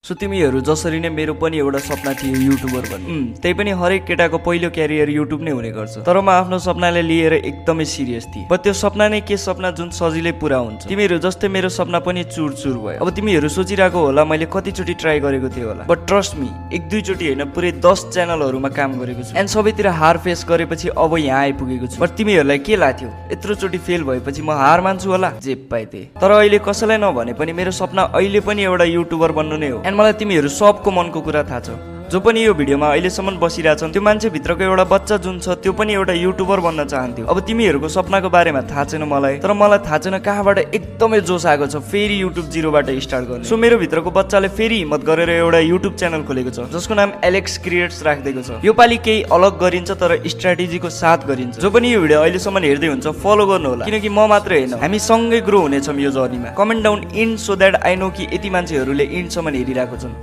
So तिमीहरू जसरी नै मेरो पनि एउटा सपना थियो युट्युबर बन्ने। त्यही पनि हरेक केटाको पहिलो क्यारियर युट्युब नै हुने गर्छ। तर म आफ्नो सपनालाई लिएर एकदमै सिरियस थिएँ। बट त्यो सपना नै के सपना जुन सजिलै पुरा हुन्छ। तिमीहरू जस्तै मेरो सपना पनि चुरचुर भयो। अब तिमीहरू सोचिरहेको होला मैले कतिचोटि ट्राई गरेको थिएँ होला। बट ट्रस्ट मी, एक दुईचोटि होइन पुरै 10 च्यानलहरूमा काम गरेको छु एन्ड सबैतिर हार फेस गरेपछि अब यहाँ आइपुगेको छु। बट तिमीहरूलाई के लाग्थ्यो यत्रोचोटि फेल भएपछि म हार मान्छु होला? जे पाए त्यही। तर अहिले कसैलाई नभने पनि मेरो सपना अहिले पनि एउटा युट्युबर बन्नु नै हो। एन्ड मलाई तिमीहरू सबको मनको कुरा थाहा छ। जो पनि यो भिडियोमा अहिलेसम्म बसिरहेछन् त्यो मान्छे भित्रको एउटा बच्चा जुन छ त्यो पनि एउटा युट्युबर बन्न चाहन्थ्यो। अब तिमीहरूको सपनाको बारेमा थाहा छैन मलाई, तर मलाई थाहा छैन कहाँबाट एकदमै जोस आएको छ फेरि युट्युब जिरोबाट स्टार्ट गर्ने। सो मेरो भित्रको बच्चाले फेरि हिम्मत गरेर एउटा युट्युब च्यानल खोलेको छ जसको नाम एलेक्स क्रिएट्स राखिदिएको छ। यो पालि केही अलग गरिन्छ तर स्ट्र्याटेजीको साथ गरिन्छ। जो पनि यो भिडियो अहिलेसम्म हेर्दै हुन्छ फलो गर्नु होला, किनकि म मात्रै होइन हामी सँगै ग्रो हुनेछौँ यो जर्नीमा। Comment down and so that I know कि यति मान्छेहरूले इन्डसम्म हेरिरहेको छन्।